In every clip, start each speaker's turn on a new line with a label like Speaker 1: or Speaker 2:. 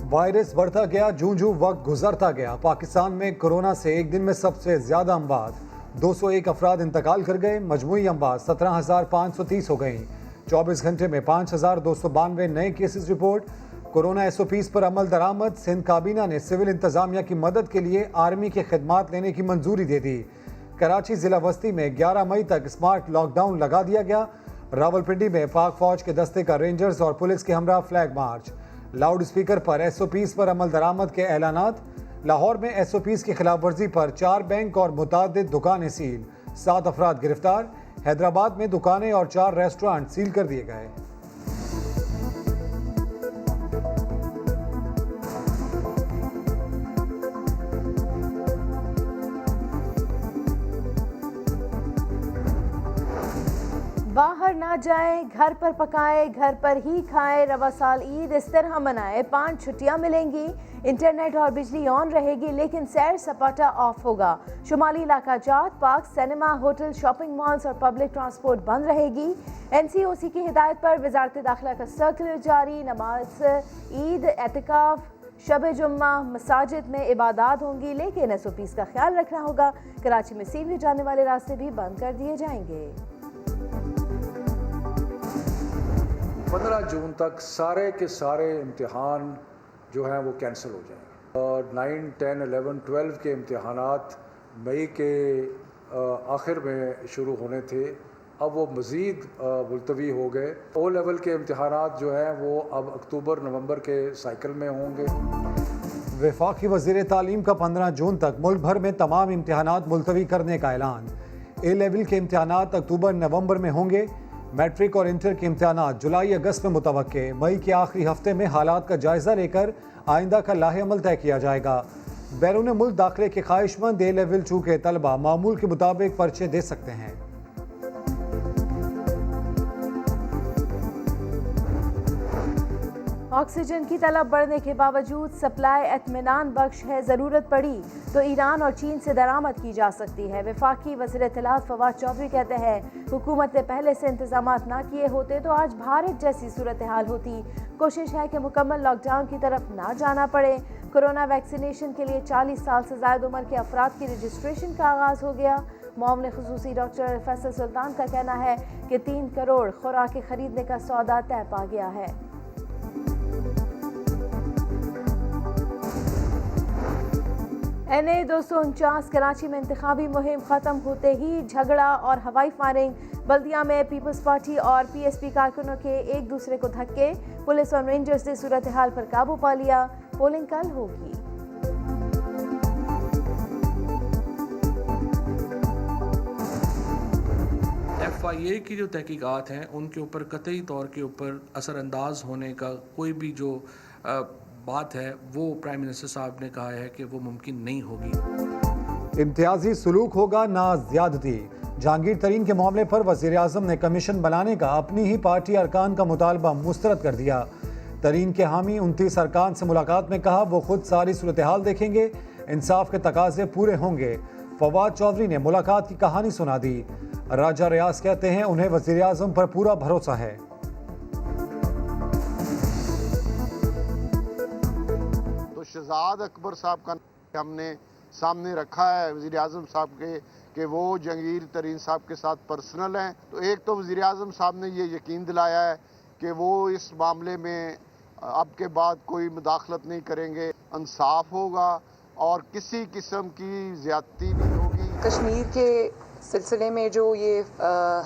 Speaker 1: Virus बढ़ता गया, जूं वक्त गुजरता गया। पाकिस्तान में कोरोना से एक दिन में सबसे ज्यादा अमवात 201 अफराद इंतकाल कर गए। मजमूई अमवात 17,530 हो गई। 24 घंटे में 5,292 नए केसेस रिपोर्ट। कोरोना SOPs पर अमल दरामद। सिंध काबीना ने सिविल इंतजामिया की मदद के लिए आर्मी के खिदमात लेने की मंजूरी दे दी। कराची जिला वस्ती में 11 मई तक स्मार्ट लॉकडाउन लगा दिया गया। रावलपिंडी में पाक फौज के दस्ते का रेंजर्स और पुलिस के हमरा फ्लैग मार्च। लाउड स्पीकर पर SOPs पर अमल दरामद के ऐलानात। लाहौर में SOPs की खिलाफ वर्जी पर 4 बैंक और मुतादिद दुकानें सील, 7 अफराद गिरफ्तार। हैदराबाद में दुकानें और 4 रेस्टोरेंट सील कर दिए गए।
Speaker 2: बाहर ना जाएं, घर पर पकाएं, घर पर ही खाएं। रवा साल ईद इस तरह मनाएं। 5 छुट्टियां मिलेंगी। इंटरनेट और बिजली ऑन रहेगी, लेकिन सैर सपाटा ऑफ होगा। शुमाली इलाका जात, park, cinema, hotel, shopping malls और पब्लिक ट्रांसपोर्ट बंद रहेगी। NCOC की हिदायत पर वजारत दाखिला का सर्कुलर जारी। नमाज ईद, एतिकाफ, शब जुम्मा मसाजिद में इबादत होंगी, लेकिन SOPs का ख्याल रखना होगा। कराची में सीवरेज जाने वाले रास्ते भी बंद कर दिए जाएंगे।
Speaker 3: 15 जून तक सारे के सारे इम्तिहान जो हैं वो कैंसिल हो जाएंगे और 9, 10, 11, 12 के इम्तिहानात मई के आखिर में शुरू होने थे, अब वो मज़ीद मुलतवी हो गए। O लेवल के इम्तिहानात जो हैं वो अब अक्टूबर नवंबर के साइकिल में होंगे।
Speaker 1: वफाकी वज़ीर तालीम का 15 जून तक मुल्क भर में तमाम इम्तिहानात मुलतवी करने का ऐलान। A लेवल के इम्तिहानात अक्टूबर नवंबर में होंगे। मैट्रिक और इंटर के इम्तिहानात जुलाई अगस्त में मुतवक्के। मई के आखिरी हफ्ते में हालात का जायजा लेकर आइंदा का लाहे अमल तय किया जाएगा। बैरून मुल्क दाखिले के ख्वाहिशमंद A लेवल चूके तलबा मामूल के मुताबिक पर्चे दे सकते हैं।
Speaker 2: ऑक्सीजन की तलब बढ़ने के बावजूद सप्लाई इत्मीनान बख्श है। ज़रूरत पड़ी तो ईरान और चीन से दरामद की जा सकती है। वफाकी वज़ीर इत्तलात फवाद चौधरी कहते हैं, हुकूमत ने पहले से इंतजामात ना किए होते तो आज भारत जैसी सूरत हाल होती। कोशिश है कि मुकम्मल लॉकडाउन की तरफ ना जाना पड़े। कोरोना वैक्सीनेशन के लिए 40 साल से ज़ायद उम्र के अफराद की रजिस्ट्रेशन का आगाज़ हो गया। मामले खुसूसी डॉक्टर फैसल सुल्तान का कहना है कि 3 करोड़ खुराकें खरीदने का सौदा तय पा गया है। NA 249 कराची में इंतखाबी मुहिम ख़त्म होते ही झगड़ा और हवाई फायरिंग। बल्दिया में पीपल्स पार्टी और PSP कारकुनों के एक दूसरे को धक्के। पुलिस और रेंजर्स ने सूरत हाल पर काबू पा लिया। पोलिंग कल होगी।
Speaker 4: FIA की जो तहकीकात हैं उनके ऊपर कतई तौर के ऊपर असरअंदाज होने का कोई भी जो बात है वो प्राइम मिनिस्टर साहब ने कहा है कि वो मुमकिन नहीं होगी।
Speaker 1: इम्तियाजी सलूक होगा ना ज्यादती। जहांगीर तरीन के मामले पर वज़ीर आज़म ने कमीशन बनाने का अपनी ही पार्टी अरकान का मुतालबा मुस्तरद कर दिया। तरीन के हामी 29 अरकान से मुलाकात में कहा वो खुद सारी सूरत हाल देखेंगे, इंसाफ के तकाजे पूरे होंगे। फवाद चौधरी ने मुलाकात की कहानी सुना दी। राजा रियाज कहते हैं उन्हें वज़ीर आज़म पर पूरा भरोसा है।
Speaker 5: शहजाद अकबर साहब का हमने सामने रखा है वज़ीर आज़म साहब के कि वो जहांगीर तरीन साहब के साथ पर्सनल हैं। तो एक तो वज़ीर आज़म साहब ने ये यकीन दिलाया है कि वो इस मामले में अब के बाद कोई मुदाखलत नहीं करेंगे, इंसाफ होगा और किसी किस्म की ज़्यादती नहीं होगी।
Speaker 6: कश्मीर के सिलसिले में जो ये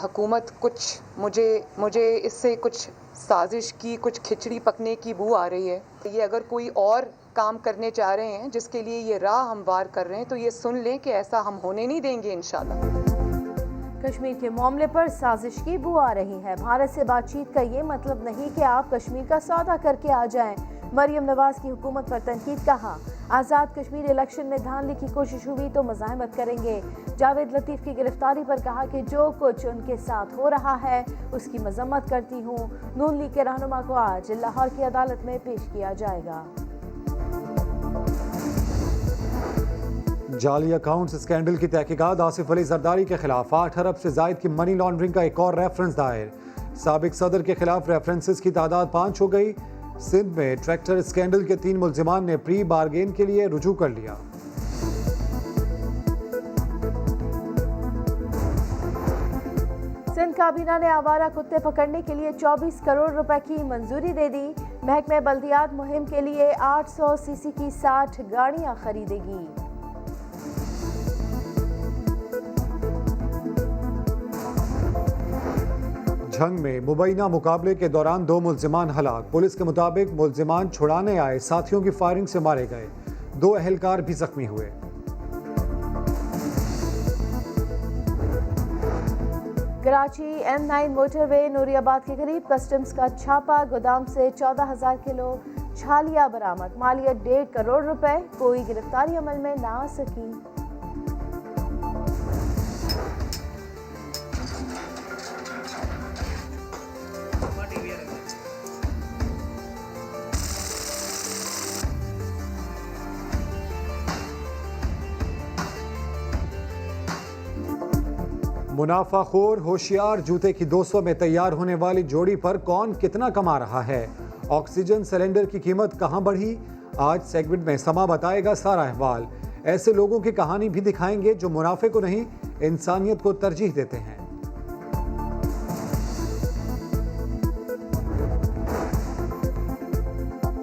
Speaker 6: हुकूमत कुछ मुझे इससे कुछ साजिश की, कुछ खिचड़ी पकने की बू आ रही है। ये अगर कोई और काम करने चाह रहे हैं जिसके लिए ये राह हमवार कर रहे हैं तो ये सुन लें कि ऐसा हम होने नहीं देंगे इंशाल्लाह।
Speaker 2: कश्मीर के मामले पर साजिश की बू आ रही है। भारत से बातचीत का ये मतलब नहीं कि आप कश्मीर का सौदा करके आ जाएं। मरियम नवाज की हुकूमत पर तनकीद। कहा आज़ाद कश्मीर इलेक्शन में धांधली की कोशिश हुई तो मज़ाहमत करेंगे। जावेद लतीफ़ की गिरफ्तारी पर कहा कि जो कुछ उनके साथ हो रहा है उसकी मजम्मत करती हूँ। नून लीग के रहनुमा को आज लाहौर की अदालत में पेश किया जाएगा।
Speaker 1: जाली अकाउंट्स स्कैंडल की तहकीकात। आसिफ अली जरदारी के खिलाफ 8 अरब से जायद की मनी लॉन्ड्रिंग का एक और रेफरेंस दायर। साबिक सदर के खिलाफ रेफरेंसेस की तादाद 5 हो गई। सिंध में ट्रैक्टर स्कैंडल के 3 मुल्जिमान ने प्री बारगेन के लिए रुजू कर लिया।
Speaker 2: सिंध काबीना ने आवारा कुत्ते पकड़ने के लिए 24 करोड़ रुपए की मंजूरी दे दी। महकमे बल्दियात मुहिम के लिए 800 सीसी की 60 गाड़ियां खरीदेगी।
Speaker 1: झंग में मुबैना मुकाबले के दौरान 2 मुल्जिमान हलाक। पुलिस के मुताबिक मुल्जिमान छुड़ाने आए साथियों की फायरिंग से मारे गए। 2 अहलकार भी जख्मी हुए।
Speaker 2: कराची M9 मोटरवे नूरियाबाद के करीब कस्टम्स का छापा। गोदाम से 14,000 किलो छालिया बरामद। मालियत 1.5 करोड़ रुपए। कोई गिरफ्तारी अमल में ना आ सकी।
Speaker 1: मुनाफाखोर होशियार जूते की 200 में तैयार होने वाली जोड़ी पर कौन कितना कमा रहा है? ऑक्सीजन सिलेंडर की कीमत कहां बढ़ी? आज सेगमेंट में समा बताएगा सारा अहवाल। ऐसे लोगों की कहानी भी दिखाएंगे जो मुनाफे को नहीं, इंसानियत को तरजीह देते हैं।